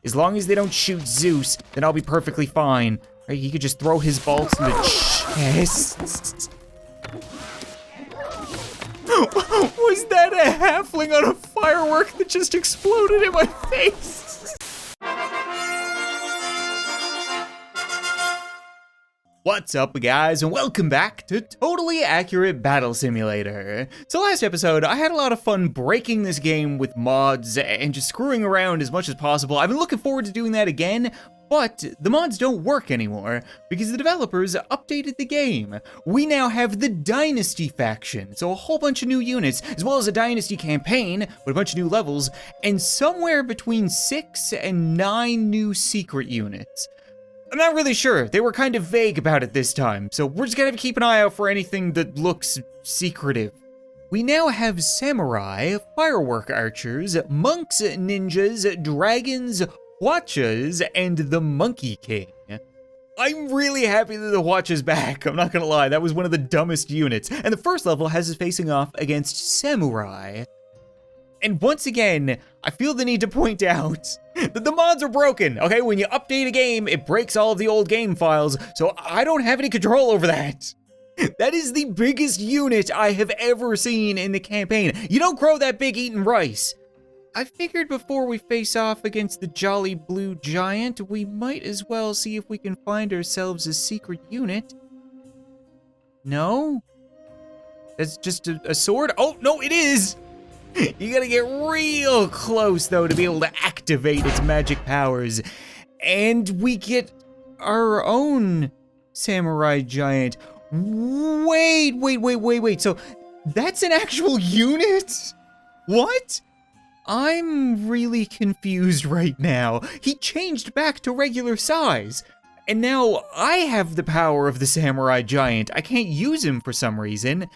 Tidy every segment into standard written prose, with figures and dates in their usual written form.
As long as they don't shoot Zeus, then I'll be perfectly fine. Right, he could just throw his bolts in the chest. Was that a halfling on a firework that just exploded in my face? What's up, guys, and welcome back to Totally Accurate Battle Simulator. So last episode, I had a lot of fun breaking this game with mods and just screwing around as much as possible. I've been looking forward to doing that again, but the mods don't work anymore because the developers updated the game. We now have the Dynasty Faction, so a whole bunch of new units, as well as a Dynasty campaign with a bunch of new levels, and somewhere between 6 and 9 new secret units. I'm not really sure. They were kind of vague about it this time, so we're just gonna have to keep an eye out for anything that looks secretive. We now have samurai, firework archers, monks, ninjas, dragons, Hwachas, and the Monkey King. I'm really happy that the Hwacha's back, I'm not gonna lie, that was one of the dumbest units. And the first level has us facing off against samurai. And once again, I feel the need to point out that the mods are broken, okay? When you update a game, it breaks all of the old game files, so I don't have any control over that. That is the biggest unit I have ever seen in the campaign. You don't grow that big eating rice. I figured before we face off against the Jolly Blue Giant, we might as well see if we can find ourselves a secret unit. No? That's just a sword? Oh, no, it is! You gotta get real close, though, to be able to activate its magic powers. And we get our own samurai giant. Wait. So that's an actual unit? What? I'm really confused right now. He changed back to regular size. And now I have the power of the samurai giant. I can't use him for some reason,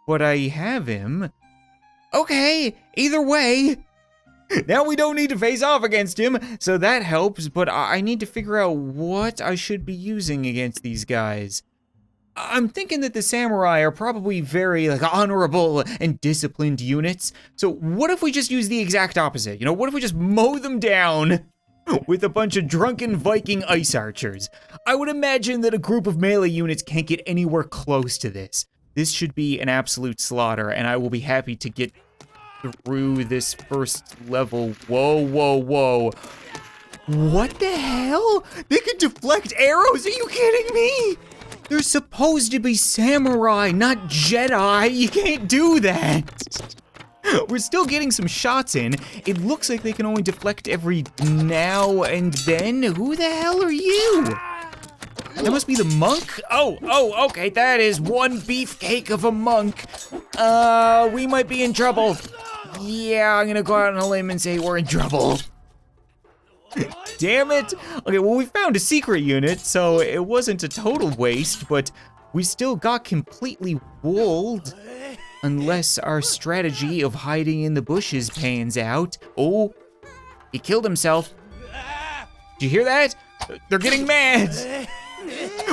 but I have him. Okay, either way, now we don't need to face off against him, so that helps, but I need to figure out what I should be using against these guys. I'm thinking that the samurai are probably very, honorable and disciplined units, so what if we just use the exact opposite? You know, what if we just mow them down with a bunch of drunken Viking ice archers? I would imagine that a group of melee units can't get anywhere close to this. This should be an absolute slaughter, and I will be happy to get through this first level. Whoa. What the hell? They can deflect arrows? Are you kidding me? They're supposed to be samurai, not Jedi. You can't do that. We're still getting some shots in. It looks like they can only deflect every now and then. Who the hell are you? That must be the monk? Oh, okay, that is one beefcake of a monk. We might be in trouble. Yeah, I'm gonna go out on a limb and say we're in trouble. Damn it. Okay, well, we found a secret unit, so it wasn't a total waste, but we still got completely walled. Unless our strategy of hiding in the bushes pans out. Oh, he killed himself. Did you hear that? They're getting mad.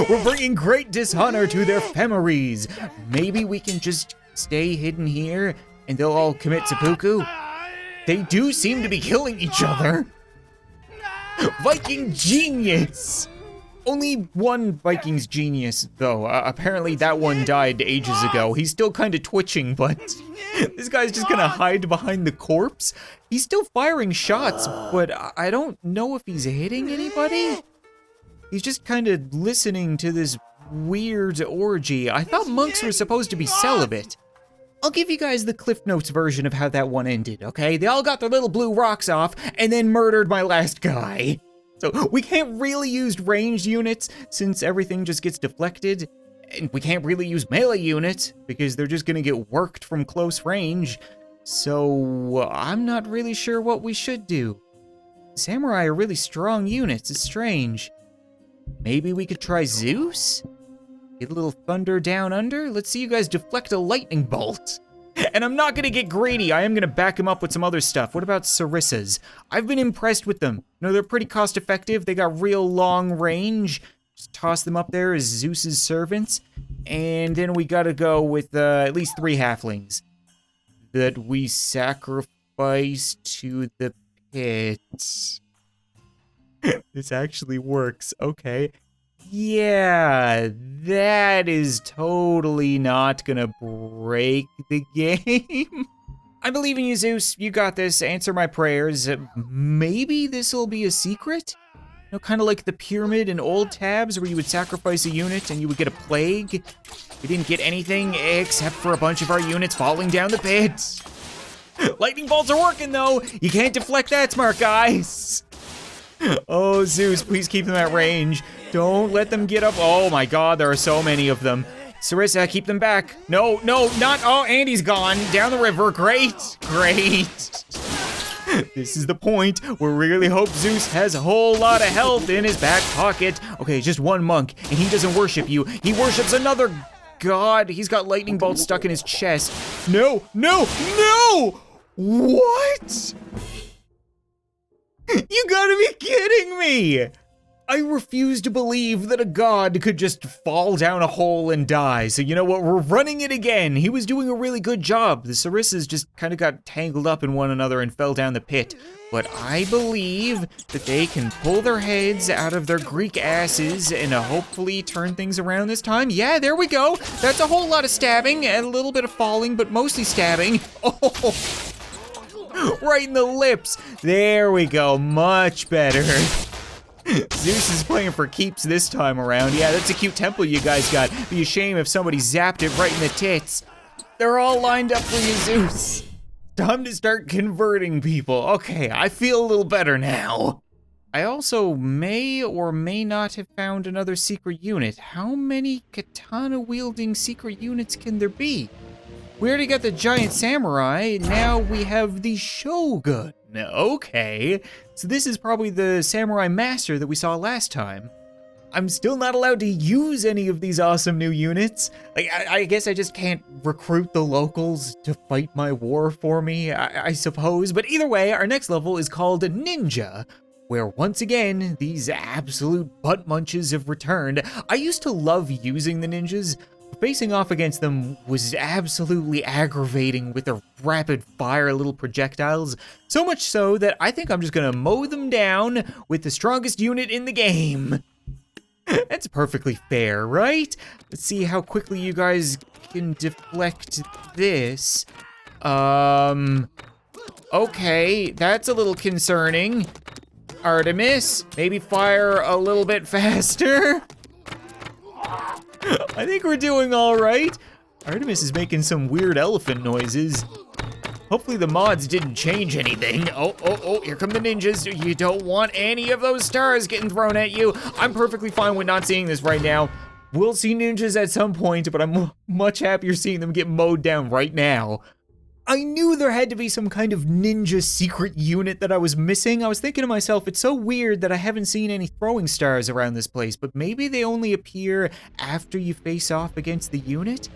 We're bringing great dishonor to their femories. Maybe we can just stay hidden here and they'll all commit seppuku. They do seem to be killing each other. Viking genius! Only one Viking's genius, though. Apparently that one died ages ago. He's still kind of twitching, but this guy's just gonna hide behind the corpse. He's still firing shots, but I don't know if he's hitting anybody. He's just kind of listening to this weird orgy. I thought monks were supposed to be celibate. I'll give you guys the Cliff Notes version of how that one ended, okay? They all got their little blue rocks off and then murdered my last guy. So we can't really use ranged units since everything just gets deflected. And we can't really use melee units because they're just gonna get worked from close range. So I'm not really sure what we should do. Samurai are really strong units, it's strange. Maybe we could try Zeus? Get a little thunder down under? Let's see you guys deflect a lightning bolt. And I'm not gonna get greedy, I am gonna back him up with some other stuff. What about Sarissas? I've been impressed with them. You know, they're pretty cost effective, they got real long range. Just toss them up there as Zeus's servants. And then we gotta go with at least 3 halflings that we sacrifice to the pit. This actually works. Okay. Yeah, that is totally not gonna break the game. I believe in you, Zeus. You got this. Answer my prayers. Maybe this'll be a secret? You know, kind of like the pyramid in old tabs where you would sacrifice a unit and you would get a plague. We didn't get anything except for a bunch of our units falling down the pit. Lightning bolts are working though. You can't deflect that, smart guys. Oh, Zeus, please keep them at range. Don't let them get up. Oh my God, there are so many of them. Sarissa, keep them back. No, not, oh, Andy's gone. Down the river, great. This is the point where we really hope Zeus has a whole lot of health in his back pocket. Okay, just one monk, and he doesn't worship you. He worships another god. He's got lightning bolts stuck in his chest. No! What? You gotta be kidding me! I refuse to believe that a god could just fall down a hole and die. So you know what, we're running it again. He was doing a really good job. The Sarissas just kind of got tangled up in one another and fell down the pit. But I believe that they can pull their heads out of their Greek asses and hopefully turn things around this time. Yeah, there we go. That's a whole lot of stabbing and a little bit of falling, but mostly stabbing. Oh, right in the lips. There we go, much better. Zeus is playing for keeps this time around. Yeah, that's a cute temple you guys got. Be a shame if somebody zapped it right in the tits. They're all lined up for you, Zeus. Time to start converting people. Okay, I feel a little better now. I also may or may not have found another secret unit. How many katana-wielding secret units can there be? We already got the giant samurai, now we have the shogun. Okay, so this is probably the samurai master that we saw last time. I'm still not allowed to use any of these awesome new units. Like, I guess I just can't recruit the locals to fight my war for me, I suppose. But either way, our next level is called Ninja, where once again, these absolute butt munches have returned. I used to love using the ninjas. Facing off against them was absolutely aggravating with their rapid fire little projectiles. So much so that I think I'm just gonna mow them down with the strongest unit in the game. That's perfectly fair, right? Let's see how quickly you guys can deflect this. Okay, that's a little concerning. Artemis, maybe fire a little bit faster. I think we're doing all right. Artemis is making some weird elephant noises. Hopefully the mods didn't change anything. Oh, here come the ninjas. You don't want any of those stars getting thrown at you. I'm perfectly fine with not seeing this right now. We'll see ninjas at some point, but I'm much happier seeing them get mowed down right now. I knew there had to be some kind of ninja secret unit that I was missing. I was thinking to myself, it's so weird that I haven't seen any throwing stars around this place, but maybe they only appear after you face off against the unit?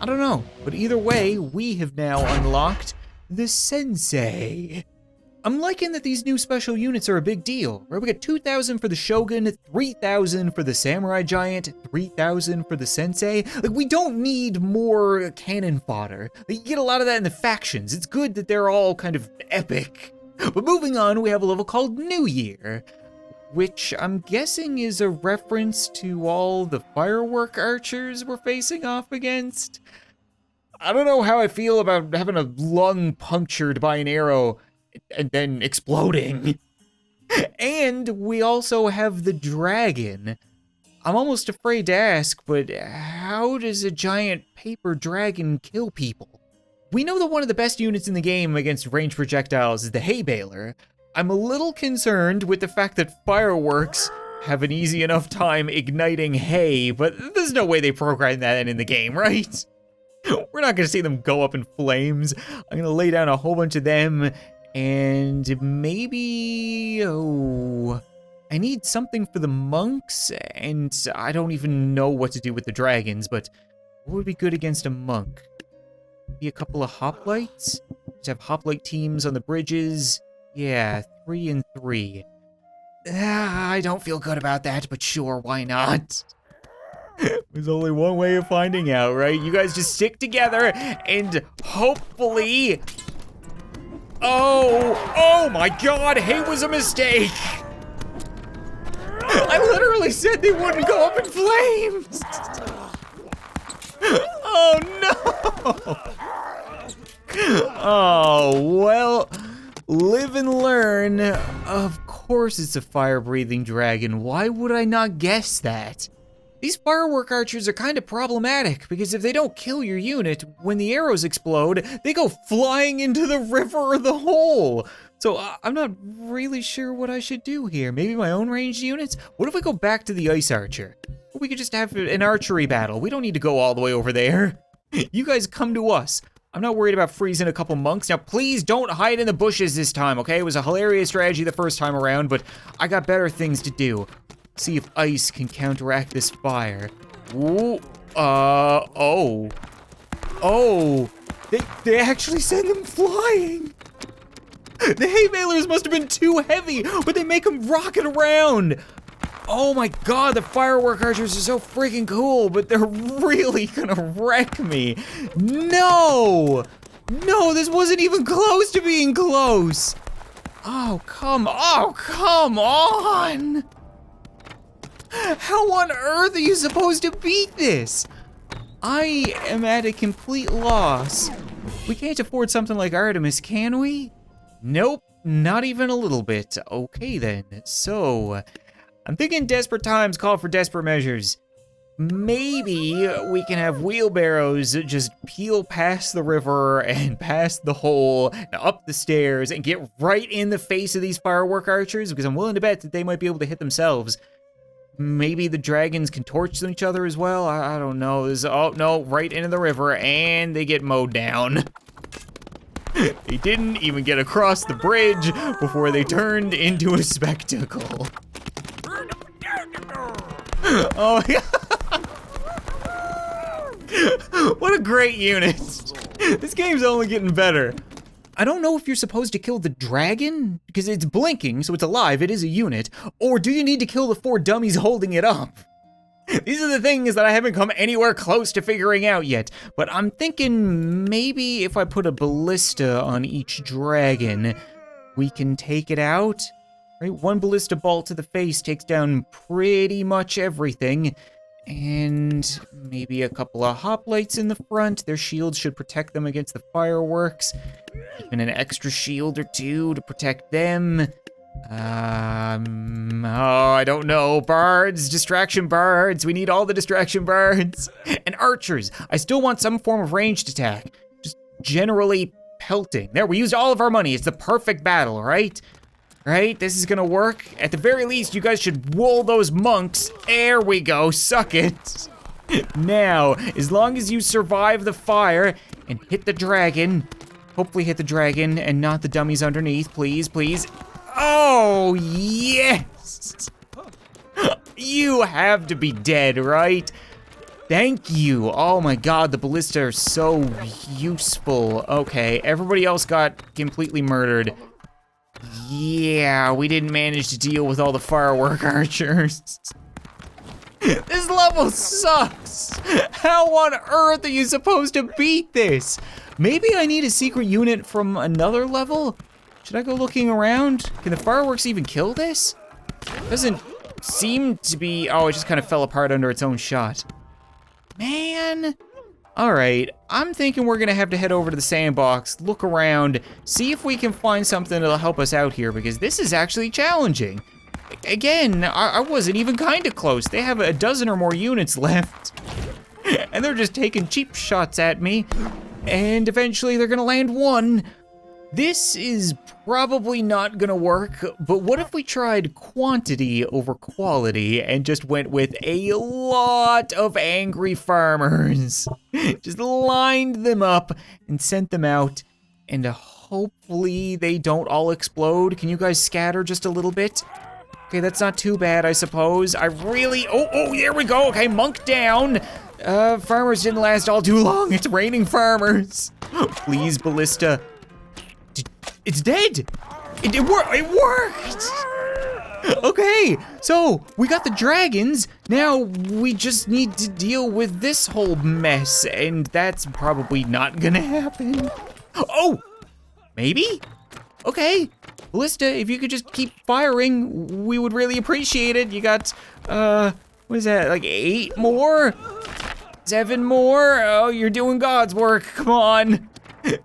I don't know, but either way, we have now unlocked the Sensei. I'm liking that these new special units are a big deal, right? We got 2,000 for the Shogun, 3,000 for the Samurai Giant, 3,000 for the Sensei. Like, we don't need more cannon fodder. You get a lot of that in the factions. It's good that they're all kind of epic. But moving on, we have a level called New Year, which I'm guessing is a reference to all the firework archers we're facing off against. I don't know how I feel about having a lung punctured by an arrow and then exploding. And we also have the dragon. I'm almost afraid to ask, but how does a giant paper dragon kill people? We know that one of the best units in the game against ranged projectiles is the hay baler. I'm a little concerned with the fact that fireworks have an easy enough time igniting hay, but there's no way they programmed that in the game, right? We're not gonna see them go up in flames. I'm gonna lay down a whole bunch of them. And maybe, I need something for the monks, and I don't even know what to do with the dragons, but what would be good against a monk? Maybe a couple of hoplites? Just have hoplite teams on the bridges. Yeah, 3 and 3. I don't feel good about that, but sure, why not? There's only one way of finding out, right? You guys just stick together, and hopefully... Oh my God, hay was a mistake. literally said they wouldn't go up in flames. Oh no. Oh, well, live and learn. Of course it's a fire-breathing dragon. Why would I not guess that? These firework archers are kind of problematic because if they don't kill your unit, when the arrows explode, they go flying into the river or the hole. So I'm not really sure what I should do here. Maybe my own ranged units? What if we go back to the ice archer? We could just have an archery battle. We don't need to go all the way over there. You guys come to us. I'm not worried about freezing a couple monks. Now, please don't hide in the bushes this time, okay? It was a hilarious strategy the first time around, but I got better things to do. See if ice can counteract this fire. Ooh, oh. Oh, they actually send them flying. The hay balers must have been too heavy, but they make them rocket around. Oh my god, the firework archers are so freaking cool, but they're really gonna wreck me. No! No, this wasn't even close to being close. Oh, come on! How on earth are you supposed to beat this? I am at a complete loss. We can't afford something like Artemis, can we? Nope, not even a little bit. Okay then, so I'm thinking desperate times call for desperate measures. Maybe we can have wheelbarrows just peel past the river and past the hole, and up the stairs, and get right in the face of these firework archers, because I'm willing to bet that they might be able to hit themselves. Maybe the dragons can torch each other as well? I don't know. Oh no, right into the river, and they get mowed down. They didn't even get across the bridge before they turned into a spectacle. Oh yeah. What a great unit. This game's only getting better. I don't know if you're supposed to kill the dragon, because it's blinking, so it's alive, it is a unit, or do you need to kill the 4 dummies holding it up? These are the things that I haven't come anywhere close to figuring out yet, but I'm thinking maybe if I put a ballista on each dragon, we can take it out, right? 1 ballista bolt to the face takes down pretty much everything, and maybe a couple of hoplites in the front. Their shields should protect them against the fireworks. Even an extra shield or 2 to protect them. Oh, I don't know. Bards, distraction bards. We need all the distraction bards. And archers. I still want some form of ranged attack. Just generally pelting. There, we used all of our money. It's the perfect battle, right? Right? This is gonna work. At the very least, you guys should wool those monks. There we go. Suck it. Now, as long as you survive the fire and hit the dragon, hopefully hit the dragon and not the dummies underneath, please, please. Oh, yes! You have to be dead, right? Thank you. Oh my god, the ballista are so useful. Okay, everybody else got completely murdered. Yeah, we didn't manage to deal with all the firework archers. This level sucks. How on earth are you supposed to beat this? Maybe I need a secret unit from another level? Should I go looking around? Can the fireworks even kill this? Doesn't seem to be, oh, it just kind of fell apart under its own shot. Man. All right, I'm thinking we're gonna have to head over to the sandbox, look around, see if we can find something that'll help us out here, because this is actually challenging. Again, I wasn't even kinda close. They have a dozen or more units left. And they're just taking cheap shots at me. And eventually they're gonna land 1. This is probably not gonna work, but what if we tried quantity over quality and just went with a lot of angry farmers? Just lined them up and sent them out, and hopefully they don't all explode. Can you guys scatter just a little bit? Okay, that's not too bad, I suppose. I really, oh, there we go. Okay, monk down. Farmers didn't last all too long. It's raining farmers. Please, ballista. It's dead. It worked. Okay, so we got the dragons. Now we just need to deal with this whole mess, and that's probably not gonna happen. Oh, maybe? Okay, Ballista, if you could just keep firing, we would really appreciate it. You got, what is that, like 8 more? 7 more? Oh, you're doing God's work, come on.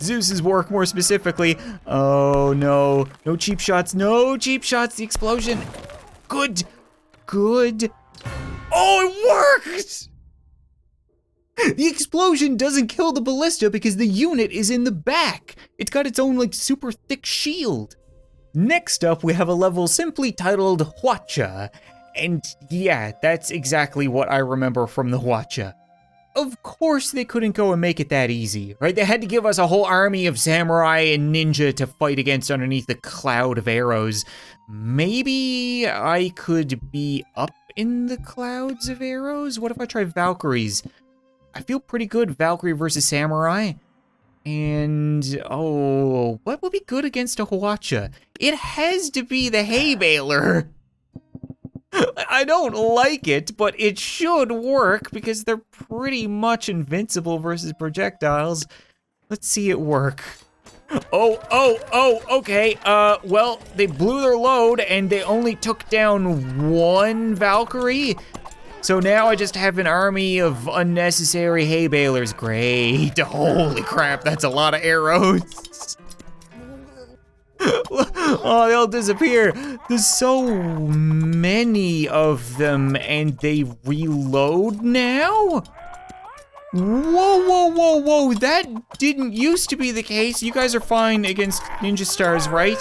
Zeus's work, more specifically. Oh no, no cheap shots, no cheap shots, the explosion. Good, good. Oh, it worked! The explosion doesn't kill the ballista because the unit is in the back. It's got its own like super thick shield. Next up, we have a level simply titled Hwacha. And yeah, that's exactly what I remember from the Hwacha. Of course they couldn't go and make it that easy, right? They had to give us a whole army of samurai and ninja to fight against underneath the cloud of arrows. Maybe I could be up in the clouds of arrows? What if I try Valkyries? I feel pretty good, Valkyrie versus Samurai. And, oh, what would be good against a Hwacha? It has to be the hay baler. I don't like it, but it should work because they're pretty much invincible versus projectiles. Let's see it work. Oh, okay. Well, they blew their load and they only took down 1 Valkyrie. So now I just have an army of unnecessary hay balers. Great, holy crap, that's a lot of arrows. Oh, they'll disappear. There's so many of them and they reload now? Whoa, that didn't used to be the case. You guys are fine against ninja stars, right?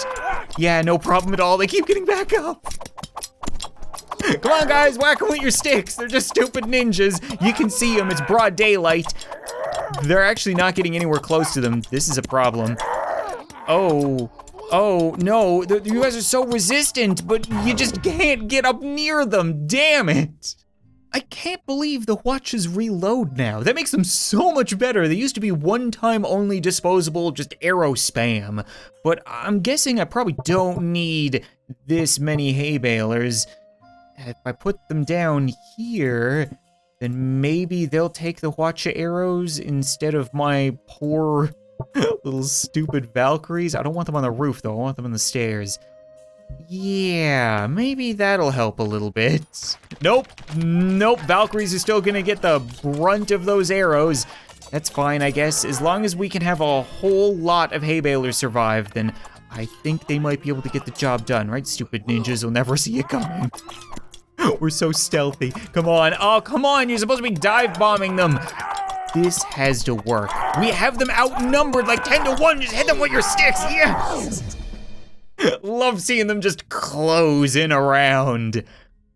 Yeah, no problem at all, they keep getting back up. Come on guys, whack them with your sticks. They're just stupid ninjas. You can see them, it's broad daylight. They're actually not getting anywhere close to them. This is a problem. Oh no, you guys are so resistant, but you just can't get up near them, damn it. I can't believe the Hwachas reload now. That makes them so much better. They used to be one-time only disposable, just arrow spam. But I'm guessing I probably don't need this many hay balers. If I put them down here, then maybe they'll take the Hwacha arrows instead of my poor little stupid Valkyries. I don't want them on the roof though, I want them on the stairs. Yeah, maybe that'll help a little bit. Nope, Valkyries are still gonna get the brunt of those arrows. That's fine, I guess. As long as we can have a whole lot of hay balers survive, then I think they might be able to get the job done, right? Stupid ninjas will never see it coming. We're so stealthy. Come on. Oh, come on. You're supposed to be dive bombing them. This has to work. We have them outnumbered like 10 to 1. Just hit them with your sticks. Yes. Love seeing them just close in around.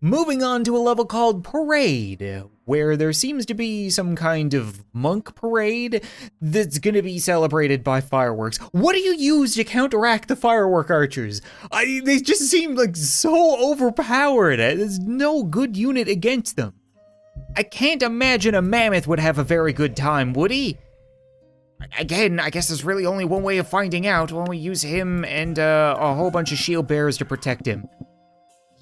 Moving on to a level called Parade, where there seems to be some kind of monk parade that's gonna be celebrated by fireworks. What do you use to counteract the firework archers? They just seem like so overpowered. There's no good unit against them. I can't imagine a mammoth would have a very good time, would he? Again, I guess there's really only one way of finding out when we use him and a whole bunch of shield bearers to protect him.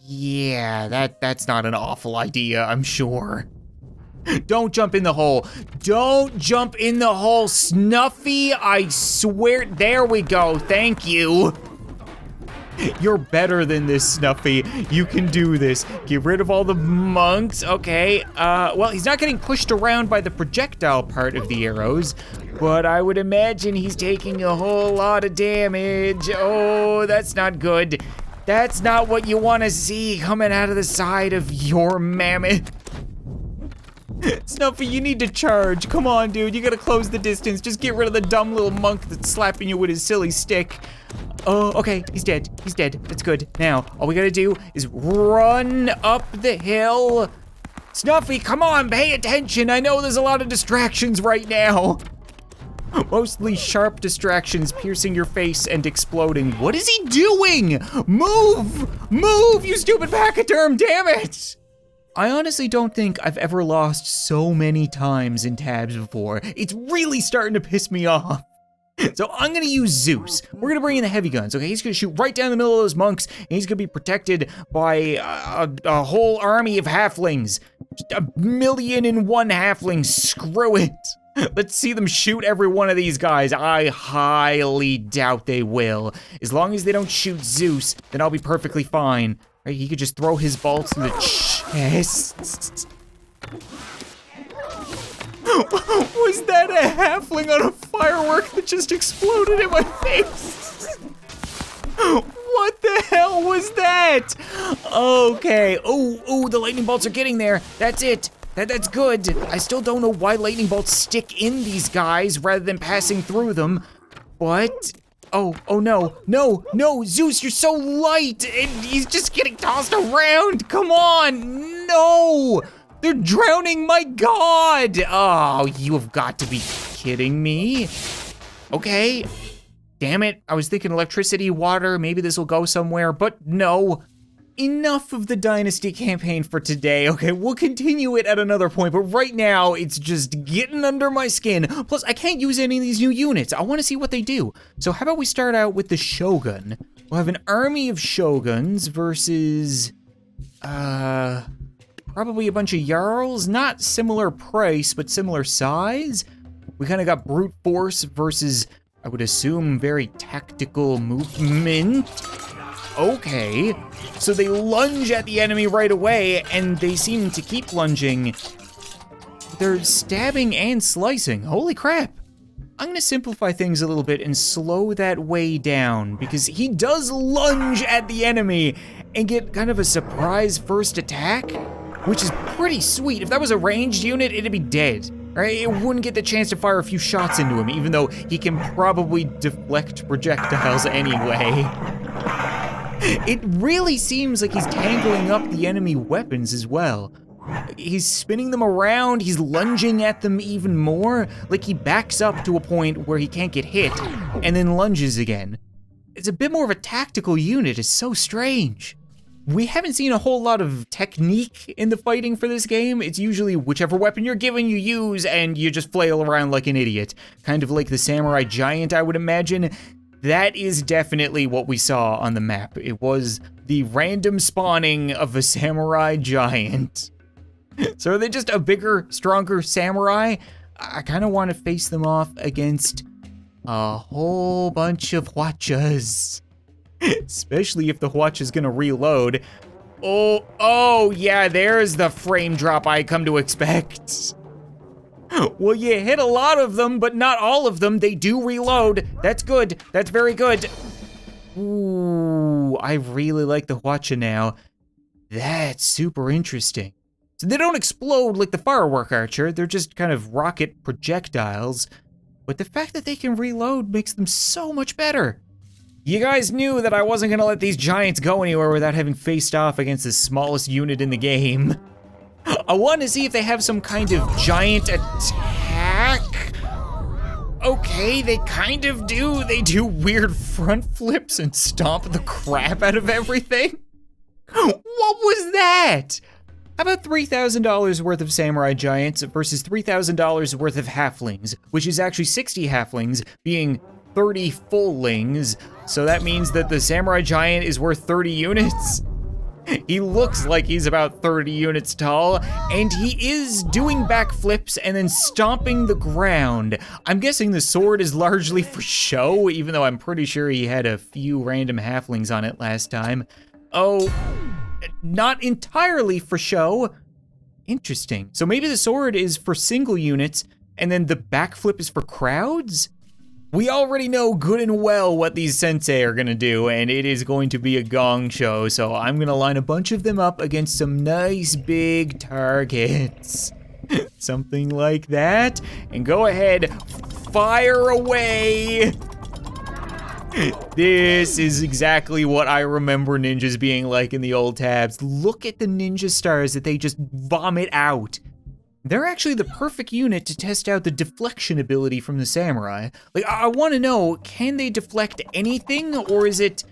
Yeah, that's not an awful idea, I'm sure. Don't jump in the hole. Don't jump in the hole, Snuffy, I swear. There we go, thank you. You're better than this, Snuffy. You can do this. Get rid of all the monks, okay. Well, he's not getting pushed around by the projectile part of the arrows, but I would imagine he's taking a whole lot of damage. Oh, that's not good. That's not what you want to see coming out of the side of your mammoth. Snuffy, you need to charge. Come on, dude, you gotta close the distance. Just get rid of the dumb little monk that's slapping you with his silly stick. Oh, okay, he's dead. He's dead. That's good. Now, all we gotta do is run up the hill. Snuffy, come on, pay attention. I know there's a lot of distractions right now. Mostly sharp distractions piercing your face and exploding. What is he doing? Move! Move, you stupid pachyderm, damn it! I honestly don't think I've ever lost so many times in tabs before. It's really starting to piss me off. So I'm gonna use Zeus. We're gonna bring in the heavy guns, okay? He's gonna shoot right down the middle of those monks, and he's gonna be protected by a whole army of halflings. Just 1,000,001 halflings, screw it. Let's see them shoot every one of these guys. I highly doubt they will. As long as they don't shoot Zeus, then I'll be perfectly fine. Right, he could just throw his bolts in the chest. Was that a halfling on a firework that just exploded in my face? What the hell was that? Okay. Oh, the lightning bolts are getting there. That's it. That's good. I still don't know why lightning bolts stick in these guys rather than passing through them. But, oh no, Zeus, you're so light, and he's just getting tossed around. Come on, no, they're drowning my god. Oh, you have got to be kidding me. Okay, damn it, I was thinking electricity, water, maybe this will go somewhere, but no. Enough of the Dynasty campaign for today. Okay, we'll continue it at another point, but right now, it's just getting under my skin. Plus, I can't use any of these new units. I want to see what they do. So how about we start out with the Shogun? We'll have an army of Shoguns versus, probably a bunch of Jarls. Not similar price, but similar size. We kind of got brute force versus, I would assume, very tactical movement. Okay, so they lunge at the enemy right away, and they seem to keep lunging. They're stabbing and slicing. Holy crap. I'm gonna simplify things a little bit and slow that way down, because he does lunge at the enemy and get kind of a surprise first attack, which is pretty sweet. If that was a ranged unit, it'd be dead. Right? It wouldn't get the chance to fire a few shots into him, even though he can probably deflect projectiles anyway. It really seems like he's tangling up the enemy weapons as well. He's spinning them around, he's lunging at them even more, like he backs up to a point where he can't get hit, and then lunges again. It's a bit more of a tactical unit, it's so strange. We haven't seen a whole lot of technique in the fighting for this game. It's usually whichever weapon you're given you use, and you just flail around like an idiot. Kind of like the Samurai Giant, I would imagine. That is definitely what we saw on the map. It was the random spawning of a samurai giant. So are they just a bigger, stronger samurai? I kind of want to face them off against a whole bunch of Hwachas. Especially if the Hwacha's gonna reload. Oh yeah, there's the frame drop I come to expect. Well, you hit a lot of them, but not all of them. They do reload. That's good. That's very good. Ooh, I really like the Hwacha now. That's super interesting. So they don't explode like the firework archer. They're just kind of rocket projectiles. But the fact that they can reload makes them so much better. You guys knew that I wasn't gonna let these giants go anywhere without having faced off against the smallest unit in the game. I want to see if they have some kind of giant attack. Okay, they kind of do. They do weird front flips and stomp the crap out of everything. What was that? How about $3,000 worth of samurai giants versus $3,000 worth of halflings, which is actually 60 halflings being 30 fullings. So that means that the samurai giant is worth 30 units. He looks like he's about 30 units tall, and he is doing backflips and then stomping the ground. I'm guessing the sword is largely for show, even though I'm pretty sure he had a few random halflings on it last time. Oh, not entirely for show. Interesting. So maybe the sword is for single units, and then the backflip is for crowds? We already know good and well what these sensei are gonna do, and it is going to be a gong show, so I'm gonna line a bunch of them up against some nice big targets. Something like that, and go ahead, fire away! This is exactly what I remember ninjas being like in the old tabs. Look at the ninja stars that they just vomit out. They're actually the perfect unit to test out the deflection ability from the samurai. Like, I want to know, can they deflect anything, or is it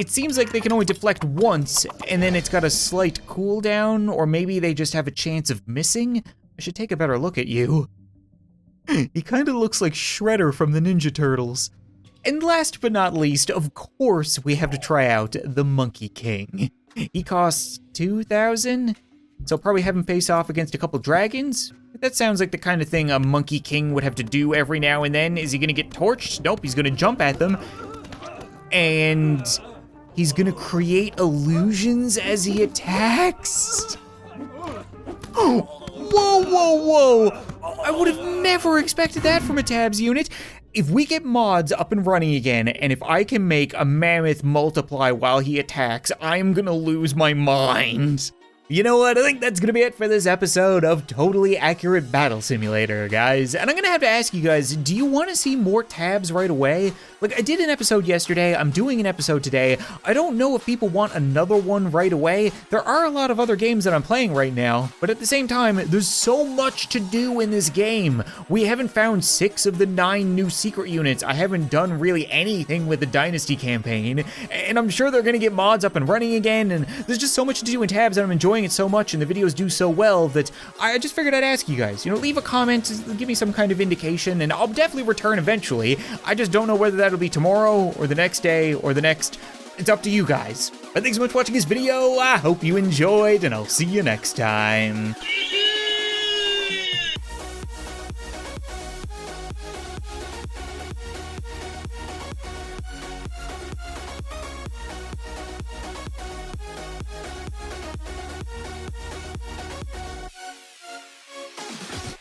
seems like they can only deflect once, and then it's got a slight cooldown, or maybe they just have a chance of missing? I should take a better look at you. He kind of looks like Shredder from the Ninja Turtles. And last but not least, of course, we have to try out the Monkey King. He costs 2,000? So I'll probably have him face off against a couple dragons. That sounds like the kind of thing a Monkey King would have to do every now and then. Is he gonna get torched? Nope, he's gonna jump at them. And he's gonna create illusions as he attacks. Whoa, whoa, whoa. I would have never expected that from a Tabs unit. If we get mods up and running again, and if I can make a mammoth multiply while he attacks, I'm gonna lose my mind. You know what, I think that's gonna be it for this episode of Totally Accurate Battle Simulator, guys. And I'm gonna have to ask you guys, do you wanna see more Tabs right away? Like, I did an episode yesterday, I'm doing an episode today. I don't know if people want another one right away. There are a lot of other games that I'm playing right now, but at the same time, there's so much to do in this game. We haven't found 6 of the 9 new secret units. I haven't done really anything with the Dynasty campaign, and I'm sure they're gonna get mods up and running again, and there's just so much to do in Tabs, and I'm enjoying it so much, and the videos do so well that I just figured I'd ask you guys, leave a comment, give me some kind of indication, and I'll definitely return eventually. I just don't know whether that'll be tomorrow, or the next day, or the next. It's up to you guys. But thanks so much for watching this video. I hope you enjoyed, and I'll see you next time.